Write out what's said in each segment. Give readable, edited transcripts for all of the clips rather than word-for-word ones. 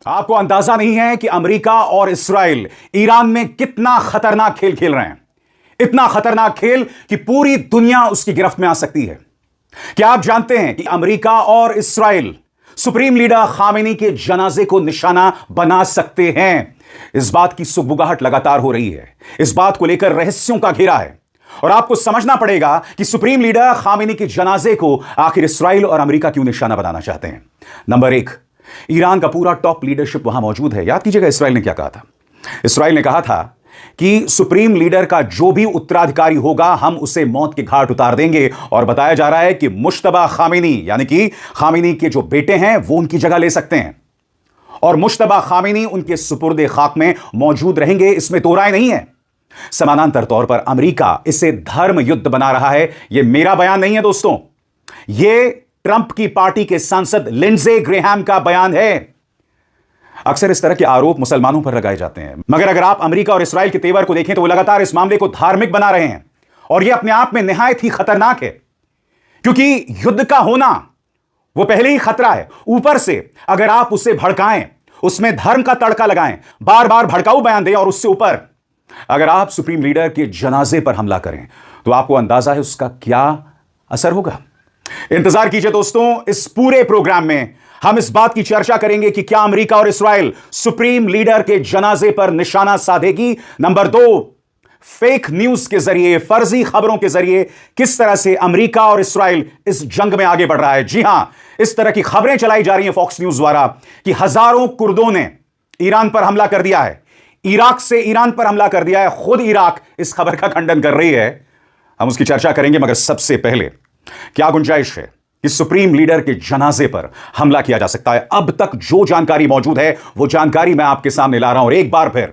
आपको अंदाजा नहीं है कि अमेरिका और इस्राइल ईरान में कितना खतरनाक खेल खेल रहे हैं। इतना खतरनाक खेल कि पूरी दुनिया उसकी गिरफ्त में आ सकती है। क्या आप जानते हैं कि अमेरिका और इस्राइल सुप्रीम लीडर खामेनी के जनाजे को निशाना बना सकते हैं? इस बात की सुगबुगाहट लगातार हो रही है। इस बात को लेकर रहस्यों का घेरा है और आपको समझना पड़ेगा कि सुप्रीम लीडर खामेनी के जनाजे को आखिर इस्राइल और अमेरिका क्यों निशाना बनाना चाहते हैं। नंबर 1, ईरान का पूरा टॉप लीडरशिप वहां मौजूद है। याद कीजिएगा इस्राइल ने क्या कहा था। इस्राइल ने कहा था कि सुप्रीम लीडर का जो भी उत्तराधिकारी होगा हम उसे मौत के घाट उतार देंगे। और बताया जा रहा है कि मुश्तबा खामेनी यानी कि खामेनी के जो बेटे हैं वो उनकी जगह ले सकते हैं और मुश्तबा खामेनी उनके सुपुर्दे खाक में मौजूद रहेंगे, इसमें दो राय नहीं है। समानांतर तौर पर अमेरिका इसे धर्म युद्ध बना रहा है। यह मेरा बयान नहीं है दोस्तों, यह ट्रंप की पार्टी के सांसद लिंडसे ग्रेहाम का बयान है। अक्सर इस तरह के आरोप मुसलमानों पर लगाए जाते हैं, मगर अगर आप अमेरिका और इस्राइल के तेवर को देखें तो वो लगातार इस मामले को धार्मिक बना रहे हैं और यह अपने आप में निहायत ही खतरनाक है, क्योंकि युद्ध का होना वो पहले ही खतरा है। ऊपर से अगर आप उसे भड़काएं, उसमें धर्म का तड़का लगाएं, बार बार भड़काऊ बयान दें और उससे ऊपर अगर आप सुप्रीम लीडर के जनाजे पर हमला करें तो आपको अंदाजा है उसका क्या असर होगा। इंतजार कीजिए दोस्तों, इस पूरे प्रोग्राम में हम इस बात की चर्चा करेंगे कि क्या अमेरिका और इस्राइल सुप्रीम लीडर के जनाजे पर निशाना साधेगी। नंबर 2, फेक न्यूज के जरिए, फर्जी खबरों के जरिए किस तरह से अमेरिका और इस्राइल इस जंग में आगे बढ़ रहा है। जी हां, इस तरह की खबरें चलाई जा रही हैं फॉक्स न्यूज द्वारा कि हजारों कुर्दों ने ईरान पर हमला कर दिया है, इराक से ईरान पर हमला कर दिया है। खुद इराक इस खबर का खंडन कर रही है। हम उसकी चर्चा करेंगे, मगर सबसे पहले क्या गुंजाइश है कि सुप्रीम लीडर के जनाजे पर हमला किया जा सकता है। अब तक जो जानकारी मौजूद है वो जानकारी मैं आपके सामने ला रहा हूं और एक बार फिर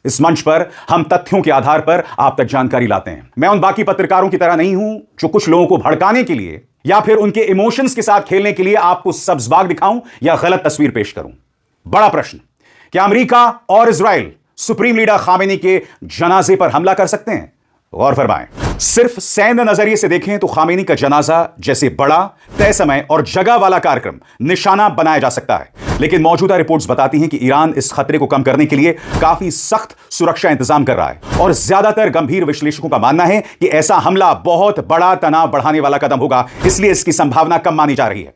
इस मंच पर हम तथ्यों के आधार पर आप तक जानकारी लाते हैं। मैं उन बाकी पत्रकारों की तरह नहीं हूं जो कुछ लोगों को भड़काने के लिए या फिर उनके इमोशंस के साथ खेलने के लिए आपको सब्ज बाग दिखाऊं या गलत तस्वीर पेश करूं। बड़ा प्रश्न, क्या अमेरिका और इस्राइल सुप्रीम लीडर खामेनी के जनाजे पर हमला कर सकते हैं? गौर फरमाएं, सिर्फ सैन्य नजरिए से देखें तो खामेनी का जनाजा जैसे बड़ा, तय समय और जगह वाला कार्यक्रम निशाना बनाया जा सकता है, लेकिन मौजूदा रिपोर्ट्स बताती हैं कि ईरान इस खतरे को कम करने के लिए काफी सख्त सुरक्षा इंतजाम कर रहा है और ज्यादातर गंभीर विश्लेषकों का मानना है कि ऐसा हमला बहुत बड़ा तनाव बढ़ाने वाला कदम होगा, इसलिए इसकी संभावना कम मानी जा रही है।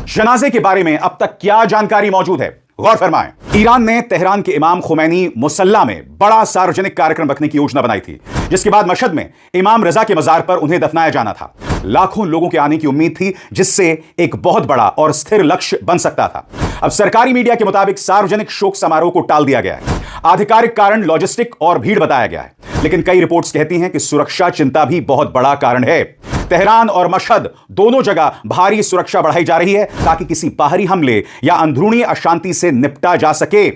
जनाजे के बारे में अब तक क्या जानकारी मौजूद है, गौर फरमाएं। ईरान ने तेहरान के इमाम खुमैनी मुसल्ला में बड़ा सार्वजनिक कार्यक्रम रखने की योजना बनाई थी, जिसके बाद मशहद में इमाम रजा के मजार पर उन्हें दफनाया जाना था। लाखों लोगों के आने की उम्मीद थी, जिससे एक बहुत बड़ा और स्थिर लक्ष्य बन सकता था। अब सरकारी मीडिया के मुताबिक सार्वजनिक शोक समारोह को टाल दिया गया है। आधिकारिक कारण लॉजिस्टिक और भीड़ बताया गया है, लेकिन कई रिपोर्ट्स कहती हैं कि सुरक्षा चिंता भी बहुत बड़ा कारण है। तेहरान और मशहद दोनों जगह भारी सुरक्षा बढ़ाई जा रही है ताकि किसी बाहरी हमले या अंदरूनी अशांति से निपटा जा सके।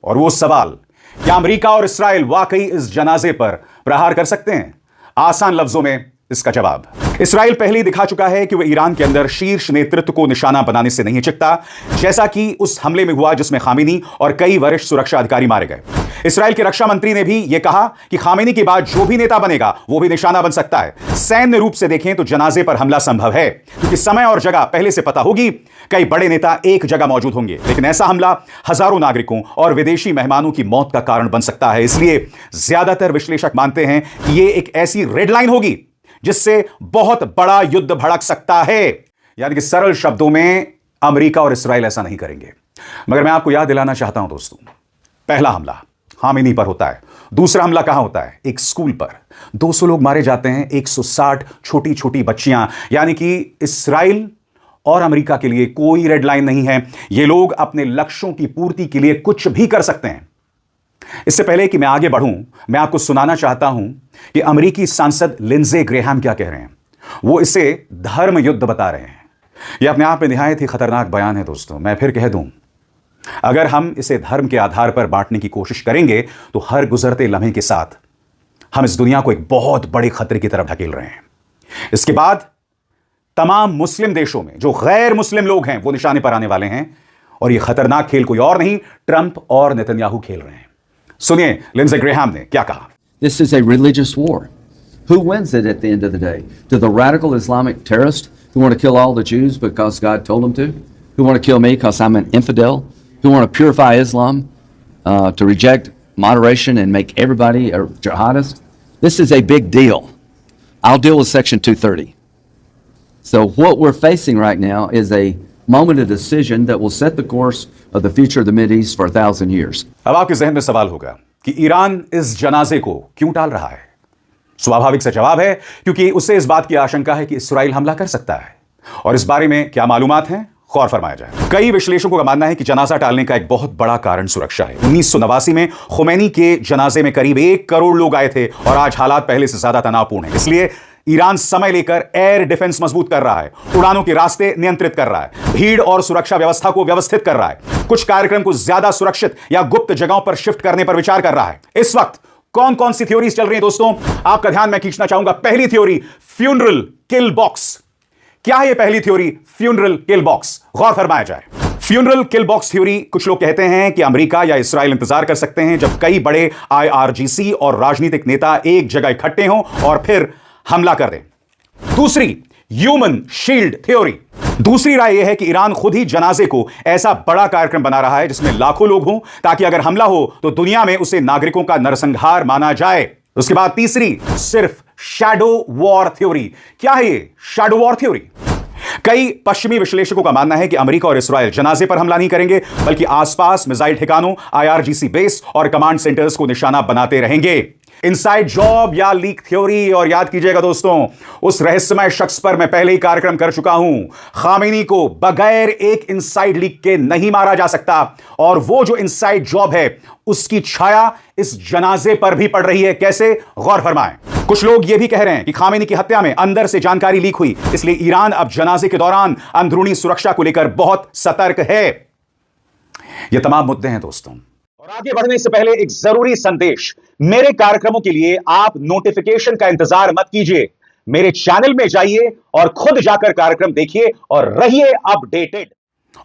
और वो सवाल, क्या अमेरिका और इस्राइल वाकई इस जनाजे पर प्रहार कर सकते हैं? आसान लफ्जों में इसका जवाब, इस्राइल पहले ही दिखा चुका है कि वह ईरान के अंदर शीर्ष नेतृत्व को निशाना बनाने से नहीं चिकता, जैसा कि उस हमले में हुआ जिसमें खामेनी और कई वरिष्ठ सुरक्षा अधिकारी मारे गए। इस्राइल के रक्षा मंत्री ने भी यह कहा कि खामेनी के बाद जो भी नेता बनेगा वो भी निशाना बन सकता है। सैन्य रूप से देखें तो जनाजे पर हमला संभव है, क्योंकि समय और जगह पहले से पता होगी। कई बड़े नेता एक जगह मौजूद होंगे, लेकिन ऐसा हमला हजारों नागरिकों और विदेशी मेहमानों की मौत का कारण बन सकता है। इसलिए ज्यादातर विश्लेषक मानते हैं कि यह एक ऐसी रेड लाइन होगी जिससे बहुत बड़ा युद्ध भड़क सकता है। यानी कि सरल शब्दों में अमेरिका और इस्राइल ऐसा नहीं करेंगे। मगर मैं आपको याद दिलाना चाहता हूं दोस्तों, पहला हमला खामेनी पर होता है, दूसरा हमला कहां होता है? एक स्कूल पर 200 लोग मारे जाते हैं, 160 छोटी छोटी बच्चियां। यानी कि इस्राइल और अमेरिका के लिए कोई रेड लाइन नहीं है। ये लोग अपने लक्ष्यों की पूर्ति के लिए कुछ भी कर सकते हैं। इससे पहले कि मैं आगे बढ़ूं, मैं आपको सुनाना चाहता हूं कि अमेरिकी सांसद लिंडसे ग्रेहाम क्या कह रहे हैं। वो इसे धर्म युद्ध बता रहे हैं। यह अपने आप में निहायत ही खतरनाक बयान है दोस्तों। मैं फिर कह दूं, अगर हम इसे धर्म के आधार पर बांटने की कोशिश करेंगे तो हर गुजरते लम्हे के साथ हम इस दुनिया को एक बहुत बड़े खतरे की तरफ ढकेल रहे हैं। इसके बाद तमाम मुस्लिम देशों में जो गैर मुस्लिम लोग हैं वो निशाने पर आने वाले हैं और यह खतरनाक खेल कोई और नहीं, ट्रंप और नेतन्याहू खेल रहे हैं। सुनिए लिंडसे ग्रेहाम ने क्या कहा। This is a religious war. Who wins it at the end of the day? Do the radical Islamic terrorists who want to kill all the Jews because God told them to? Who want to kill me because I'm an infidel? who want to purify Islam, to reject moderation and make everybody a jihadist. This is a big deal. I'll deal with Section 230. So what we're facing right now is a moment of decision that will set the course of the future of the Mideast for 1,000 years. अब आपके जहन में सवाल होगा कि Iran इस जनाजे को क्यों टाल रहा है? स्वाभाविक सा जवाब है क्योंकि उससे इस बात की आशंका है कि इस्राइल हमला कर सकता है। और इस बारे में क्या मालूमात हैं? गौर फरमाया जाए। कई विश्लेषकों का मानना है कि जनाजा टालने का एक बहुत बड़ा कारण सुरक्षा है। 1989 में खुमैनी के जनाजे में करीब 1 करोड़ लोग आए थे और आज हालात पहले से ज्यादा तनावपूर्ण है। इसलिए ईरान समय लेकर एयर डिफेंस मजबूत कर रहा है, उड़ानों के रास्ते नियंत्रित कर रहा है, भीड़ और सुरक्षा व्यवस्था को व्यवस्थित कर रहा है, कुछ कार्यक्रम को ज्यादा सुरक्षित या गुप्त जगहों पर शिफ्ट करने पर विचार कर रहा है। इस वक्त कौन कौन सी थ्योरीज चल रही हैं दोस्तों, आपका ध्यान मैं खींचना चाहूंगा। पहली थ्योरी, फ्यूनरल किल बॉक्स। क्या है यह पहली थ्योरी, फ्यूनरल किल बॉक्स? गौर फरमाया जाए। फ्यूनरल किल बॉक्स थ्योरी, कुछ लोग कहते हैं कि अमेरिका या इस्राइल इंतजार कर सकते हैं जब कई बड़े IRGC और राजनीतिक नेता एक जगह इकट्ठे हों और फिर हमला कर दें। दूसरी, ह्यूमन शील्ड थ्योरी। दूसरी राय यह है कि ईरान खुद ही जनाजे को ऐसा बड़ा कार्यक्रम बना रहा है जिसमें लाखों लोग हों, ताकि अगर हमला हो तो दुनिया में उसे नागरिकों का नरसंहार माना जाए। उसके बाद तीसरी, सिर्फ शैडो वॉर थ्योरी। क्या है ये शैडो वॉर थ्योरी? कई पश्चिमी विश्लेषकों का मानना है कि अमेरिका और इस्राइल जनाजे पर हमला नहीं करेंगे, बल्कि आसपास मिसाइल ठिकानों, IRGC बेस और कमांड सेंटर्स को निशाना बनाते रहेंगे। इनसाइड जॉब या लीक थ्योरी। और याद कीजिएगा दोस्तों, उस रहस्यमय शख्स पर मैं पहले ही कार्यक्रम कर चुका हूं। खामेनी को बगैर एक इनसाइड लीक के नहीं मारा जा सकता, और वो जो इनसाइड जॉब है उसकी छाया इस जनाजे पर भी पड़ रही है। कैसे? गौर फरमाएं। कुछ लोग यह भी कह रहे हैं कि खामेनी की हत्या में अंदर से जानकारी लीक हुई, इसलिए ईरान अब जनाजे के दौरान अंदरूनी सुरक्षा को लेकर बहुत सतर्क है। ये तमाम मुद्दे हैं दोस्तों। और आगे बढ़ने से पहले एक जरूरी संदेश, मेरे कार्यक्रमों के लिए आप नोटिफिकेशन का इंतजार मत कीजिए। मेरे चैनल में जाइए और खुद जाकर कार्यक्रम देखिए और रहिए अपडेटेड।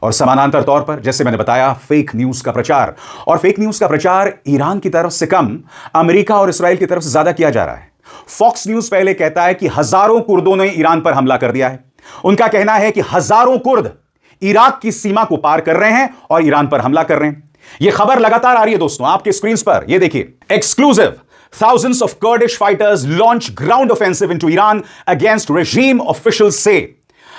और समानांतर तौर पर, जैसे मैंने बताया, फेक न्यूज का प्रचार, और फेक न्यूज का प्रचार ईरान की तरफ से कम अमेरिका और इस्राइल की तरफ से ज्यादा किया जा रहा है। फॉक्स न्यूज पहले कहता है कि हजारों कुर्दों ने ईरान पर हमला कर दिया है। उनका कहना है कि हजारों कुर्द इराक की सीमा को पार कर रहे हैं और ईरान पर हमला कर रहे हैं। यह खबर लगातार आ रही है दोस्तों आपके स्क्रीन पर। यह देखिए, exclusive, thousands of Kurdish fighters launch ground offensive into Iran against regime officials say।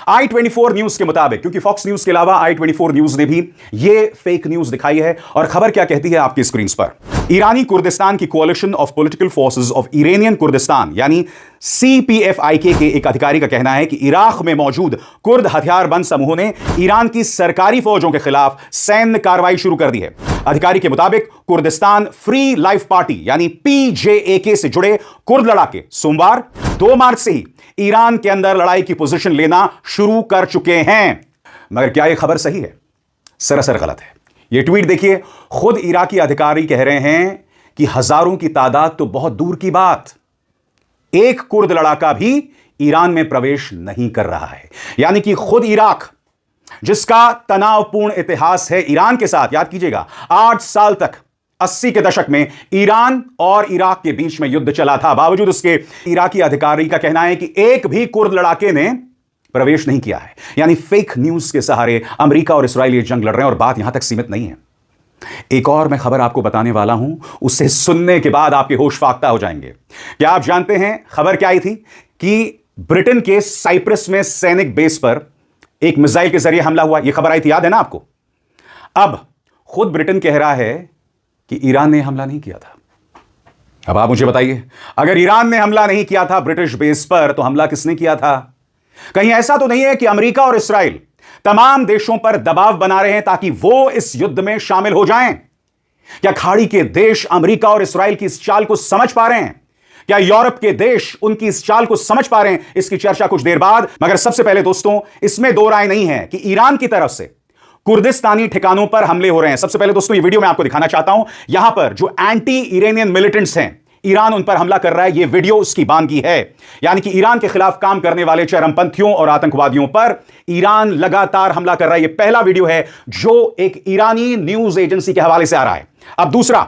I24 news के मुताबिक, क्योंकि फॉक्स न्यूज के अलावा I24 न्यूज ने भी यह फेक न्यूज दिखाई है, और खबर क्या कहती है आपकी स्क्रीन पर। ईरानी कुर्दिस्तान की coalition of political forces of Iranian Kurdistan यानी CPFIK के एक अधिकारी का कहना है कि इराक में मौजूद कुर्द हथियारबंद समूहों ने ईरान की सरकारी फौजों के खिलाफ सैन्य कार्रवाई शुरू कर दी है। अधिकारी के मुताबिक कुर्दिस्तान फ्री लाइफ पार्टी यानी PJAK से जुड़े कुर्द लड़ाके सोमवार 2 मार्च से ही ईरान के अंदर लड़ाई की पोजीशन लेना शुरू कर चुके हैं। मगर क्या यह खबर सही है? सरासर गलत है। यह ट्वीट देखिए, खुद इराकी अधिकारी कह रहे हैं कि हजारों की तादाद तो बहुत दूर की बात, एक कुर्द लड़ाका भी ईरान में प्रवेश नहीं कर रहा है। यानी कि खुद इराक, जिसका तनावपूर्ण इतिहास है ईरान के साथ, याद कीजिएगा 8 साल तक 80 के दशक में ईरान और इराक के बीच में युद्ध चला था, बावजूद उसके इराकी अधिकारी का कहना है कि एक भी कुर्द लड़ाके ने प्रवेश नहीं किया है। यानी फेक न्यूज के सहारे अमेरिका और इस्राइल ये जंग लड़ रहे हैं, और बात यहां तक सीमित नहीं है। एक और मैं खबर आपको बताने वाला हूं, उसे सुनने के बाद आपके होश फाख्ता हो जाएंगे। क्या आप जानते हैं खबर क्या आई थी? कि ब्रिटेन के साइप्रस में सैनिक बेस पर एक मिसाइल के जरिए हमला हुआ। यह खबर आई थी, याद है ना आपको? अब खुद ब्रिटेन कह रहा है कि ईरान ने हमला नहीं किया था। अब आप मुझे बताइए, अगर ईरान ने हमला नहीं किया था ब्रिटिश बेस पर, तो हमला किसने किया था? कहीं ऐसा तो नहीं है कि अमेरिका और इस्राइल तमाम देशों पर दबाव बना रहे हैं ताकि वो इस युद्ध में शामिल हो जाएं? क्या खाड़ी के देश अमेरिका और इस्राइल की इस चाल को समझ पा रहे हैं? क्या यूरोप के देश उनकी इस चाल को समझ पा रहे हैं? इसकी चर्चा कुछ देर बाद। मगर सबसे पहले दोस्तों, इसमें दो राय नहीं है कि ईरान की तरफ से कुर्दिस्तानी ठिकानों पर हमले हो रहे हैं। सबसे पहले दोस्तों, ये वीडियो मैं आपको दिखाना चाहता हूं। यहां पर जो एंटी इरानियन मिलिटेंट्स हैं, ईरान उन पर हमला कर रहा है। यह वीडियो उसकी बानगी है। यानी कि ईरान के खिलाफ काम करने वाले चरमपंथियों और आतंकवादियों पर ईरान लगातार हमला कर रहा है। यह पहला वीडियो है जो एक ईरानी न्यूज एजेंसी के हवाले से आ रहा है। अब दूसरा,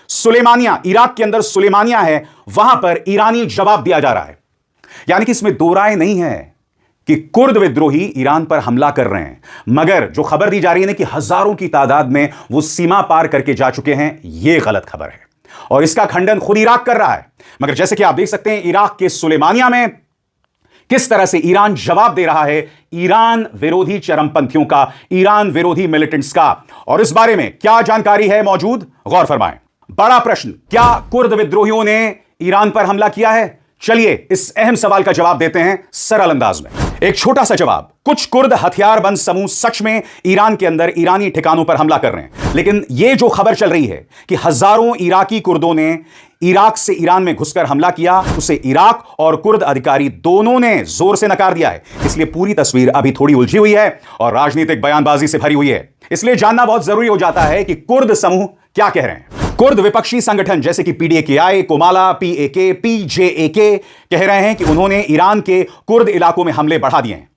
सुलेमानिया, इराक के अंदर सुलेमानिया है, वहां पर ईरानी जवाब दिया जा रहा है। यानी कि इसमें दो राय नहीं है कि कुर्द विद्रोही ईरान पर हमला कर रहे हैं, मगर जो खबर दी जा रही है ना कि हजारों की तादाद में वो सीमा पार करके जा चुके हैं, यह गलत खबर है और इसका खंडन खुद इराक कर रहा है। मगर जैसे कि आप देख सकते हैं इराक के सुलेमानिया में किस तरह से ईरान जवाब दे रहा है ईरान विरोधी चरमपंथियों का, ईरान विरोधी मिलिटेंट्स का, और इस बारे में क्या जानकारी है मौजूद, गौर फरमाएं। बड़ा प्रश्न, क्या कुर्द विद्रोहियों ने ईरान पर हमला किया है? चलिए इस अहम सवाल का जवाब देते हैं सरल अंदाज में। एक छोटा सा जवाब, कुछ कुर्द हथियारबंद समूह सच में ईरान के अंदर ईरानी ठिकानों पर हमला कर रहे हैं, लेकिन यह जो खबर चल रही है कि हजारों इराकी कुर्दों ने इराक से ईरान में घुसकर हमला किया, उसे इराक और कुर्द अधिकारी दोनों ने जोर से नकार दिया है। इसलिए पूरी तस्वीर अभी थोड़ी उलझी हुई है और राजनीतिक बयानबाजी से भरी हुई है। इसलिए जानना बहुत जरूरी हो जाता है कि कुर्द समूह क्या कह रहे हैं। कुर्द विपक्षी संगठन जैसे कि पीडीके, कोमाला, पीएके, पीजेएके कह रहे हैं कि उन्होंने ईरान के कुर्द इलाकों में हमले बढ़ा दिए हैं।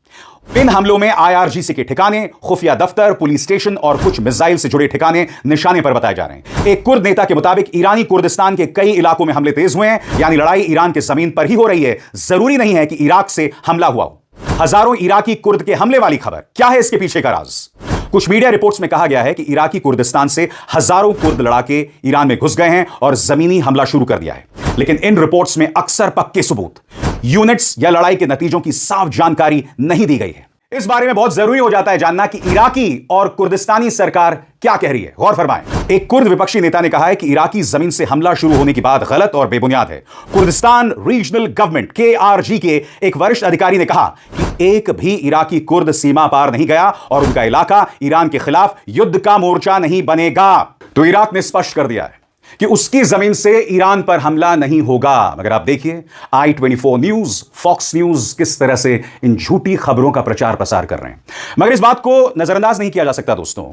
इन हमलों में आईआरजीसी के ठिकाने, खुफिया दफ्तर, पुलिस स्टेशन और कुछ मिसाइल से जुड़े ठिकाने निशाने पर बताए जा रहे हैं। एक कुर्द नेता के मुताबिक ईरानी कुर्दिस्तान के कई इलाकों में हमले तेज हुए हैं, यानी लड़ाई ईरान के जमीन पर ही हो रही है, जरूरी नहीं है कि इराक से हमला हुआ हो। हजारों इराकी कुर्द के हमले वाली खबर, क्या है इसके पीछे का राज? कुछ मीडिया रिपोर्ट्स में कहा गया है कि इराकी कुर्दिस्तान से हजारों कुर्द लड़ाके ईरान में घुस गए हैं और जमीनी हमला शुरू कर दिया है, लेकिन इन रिपोर्ट्स में अक्सर पक्के सबूत, यूनिट्स या लड़ाई के नतीजों की साफ जानकारी नहीं दी गई है। इस बारे में बहुत जरूरी हो जाता है जानना कि इराकी और कुर्दिस्तानी सरकार क्या कह रही है। गौर फरमाएं, एक कुर्द विपक्षी नेता ने कहा है कि इराकी जमीन से हमला शुरू होने की बात गलत और बेबुनियाद है। कुर्दिस्तान रीजनल गवर्नमेंट केआरजी के एक वरिष्ठ अधिकारी ने कहा कि एक भी इराकी कुर्द सीमा पार नहीं गया और उनका इलाका ईरान के खिलाफ युद्ध का मोर्चा नहीं बनेगा। तो इराक ने स्पष्ट कर दिया है कि उसकी जमीन से ईरान पर हमला नहीं होगा। मगर आप देखिए i24 न्यूज, फॉक्स न्यूज किस तरह से इन झूठी खबरों का प्रचार प्रसार कर रहे हैं। मगर इस बात को नजरअंदाज नहीं किया जा सकता दोस्तों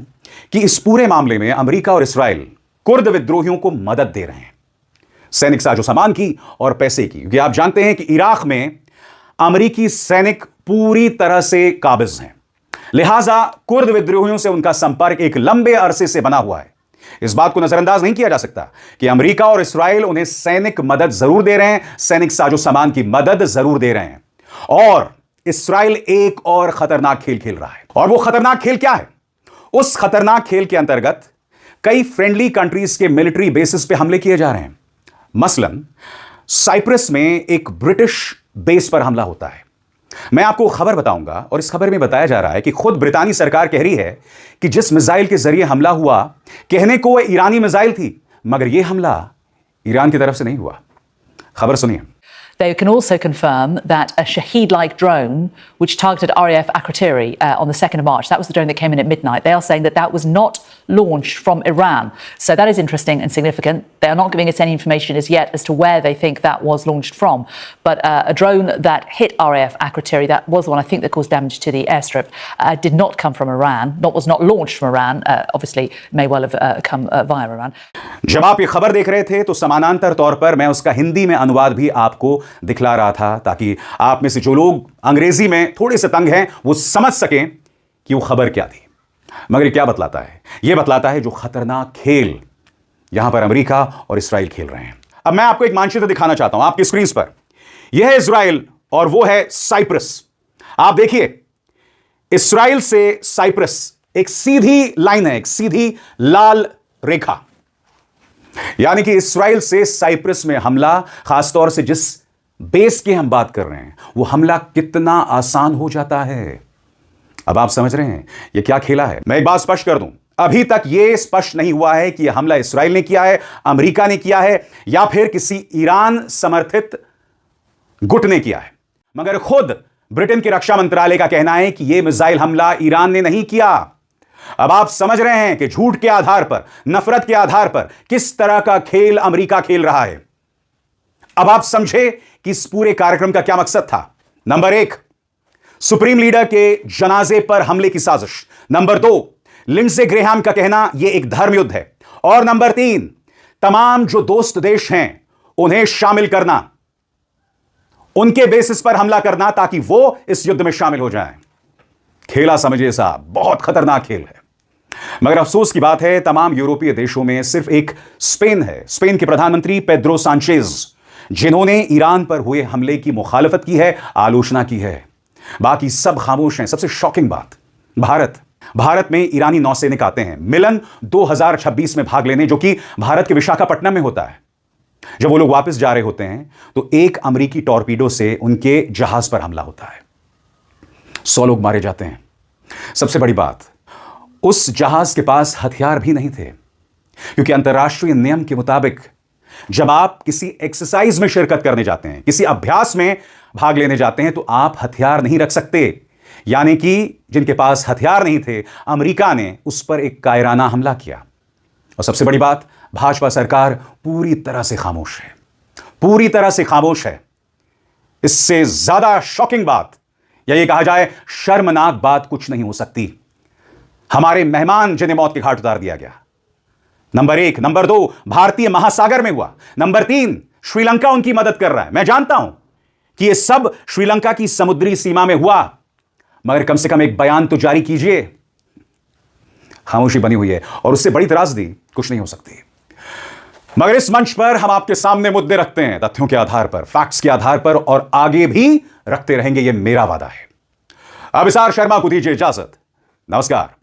कि इस पूरे मामले में अमेरिका और इस्राएल कुर्द विद्रोहियों को मदद दे रहे हैं, सैनिक साजो सामान की और पैसे की, क्योंकि आप जानते हैं कि इराक में अमेरिकी सैनिक पूरी तरह से काबिज हैं, लिहाजा कुर्द विद्रोहियों से उनका संपर्क एक लंबे अरसे से बना हुआ है। इस बात को नजरअंदाज नहीं किया जा सकता कि अमेरिका और इस्राएल उन्हें सैनिक मदद जरूर दे रहे हैं, सैनिक साजो सामान की मदद जरूर दे रहे हैं, और इस्राएल एक और खतरनाक खेल खेल रहा है। और वो खतरनाक खेल क्या है? उस खतरनाक खेल के अंतर्गत कई फ्रेंडली कंट्रीज के मिलिट्री बेसिस पे हमले किए जा रहे हैं। मसलन साइप्रस में एक ब्रिटिश बेस पर हमला होता है। मैं आपको खबर बताऊंगा और इस खबर में बताया जा रहा है कि खुद ब्रितानी सरकार कह रही है कि जिस मिसाइल के जरिए हमला हुआ, कहने को वह ईरानी मिसाइल थी, मगर यह हमला ईरान की तरफ से नहीं हुआ। खबर सुनिए। They can also confirm that a Shaheed-like drone, which targeted RAF Akrotiri on the 2nd of March, that was the drone that came in at midnight. They are saying that that was not launched from Iran. So that is interesting and significant. They are not giving us any information as yet as to where they think that was launched from. But a drone that hit RAF Akrotiri, that was the one I think that caused damage to the airstrip, did not come from Iran, was not launched from Iran. Obviously, may well have come via Iran. जब आप ये खबर देख रहे थे तो समानांतर तौर पर मैं उसका हिंदी में अनुवाद भी आपको दिखला रहा था, ताकि आप में से जो लोग अंग्रेजी में थोड़े से तंग हैं वो समझ सकें कि वो खबर क्या थी। मगर ये क्या बतलाता है? यह बतलाता है जो खतरनाक खेल यहां पर अमेरिका और इस्राएल खेल रहे हैं। अब मैं आपको एक मानचित्र दिखाना चाहता हूं आपकी स्क्रीन पर। यह है इस्राएल और वो है साइप्रस। आप देखिए, इस्राएल से साइप्रस एक सीधी लाइन है, एक सीधी लाल रेखा, यानी कि इस्राएल से साइप्रस में हमला, खासतौर से जिस बेस की हम बात कर रहे हैं, वो हमला कितना आसान हो जाता है। अब आप समझ रहे हैं ये क्या खेला है? मैं एक बात स्पष्ट कर दूं, अभी तक यह स्पष्ट नहीं हुआ है कि यह हमला इस्राएल ने किया है, अमेरिका ने किया है, या फिर किसी ईरान समर्थित गुट ने किया है। मगर खुद ब्रिटेन के रक्षा मंत्रालय का कहना है कि यह मिसाइल हमला ईरान ने नहीं किया। अब आप समझ रहे हैं कि झूठ के आधार पर, नफरत के आधार पर किस तरह का खेल अमेरिका खेल रहा है। अब आप समझे कि इस पूरे कार्यक्रम का क्या मकसद था। नंबर 1, सुप्रीम लीडर के जनाजे पर हमले की साजिश। नंबर 2, लिंडसे ग्रेहाम का कहना यह एक धर्म युद्ध है। और नंबर 3, तमाम जो दोस्त देश हैं उन्हें शामिल करना, उनके बेसिस पर हमला करना ताकि वो इस युद्ध में शामिल हो जाएं। खेला समझिए साहब, बहुत खतरनाक खेल है। मगर अफसोस की बात है, तमाम यूरोपीय देशों में सिर्फ एक स्पेन है, स्पेन के प्रधानमंत्री पेड्रो सांचेज, जिन्होंने ईरान पर हुए हमले की मुखालफत की है, आलोचना की है। बाकी सब खामोश हैं। सबसे शॉकिंग बात, भारत में ईरानी नौसैनिक आते हैं मिलन 2026 में भाग लेने, जो कि भारत के विशाखापट्टनम में होता है। जब वो लोग वापस जा रहे होते हैं तो एक अमेरिकी टॉर्पीडो से उनके जहाज पर हमला होता है, 100 लोग मारे जाते हैं। सबसे बड़ी बात, उस जहाज के पास हथियार भी नहीं थे, क्योंकि अंतर्राष्ट्रीय नियम के मुताबिक जब आप किसी एक्सरसाइज में शिरकत करने जाते हैं, किसी अभ्यास में भाग लेने जाते हैं, तो आप हथियार नहीं रख सकते। यानी कि जिनके पास हथियार नहीं थे, अमेरिका ने उस पर एक कायराना हमला किया। और सबसे बड़ी बात, भाजपा सरकार पूरी तरह से खामोश है, पूरी तरह से खामोश है। इससे ज्यादा शॉकिंग बात, या ये कहा जाए शर्मनाक बात, कुछ नहीं हो सकती। हमारे मेहमान जिन्हें मौत के घाट उतार दिया गया, नंबर 1, नंबर 2 भारतीय महासागर में हुआ, नंबर 3 श्रीलंका उनकी मदद कर रहा है। मैं जानता हूं कि यह सब श्रीलंका की समुद्री सीमा में हुआ, मगर कम से कम एक बयान तो जारी कीजिए। खामोशी बनी हुई है और उससे बड़ी त्रासदी कुछ नहीं हो सकती। मगर इस मंच पर हम आपके सामने मुद्दे रखते हैं, तथ्यों के आधार पर, फैक्ट्स के आधार पर, और आगे भी रखते रहेंगे, यह मेरा वादा है। अभिसार शर्मा को दीजिए इजाजत। नमस्कार।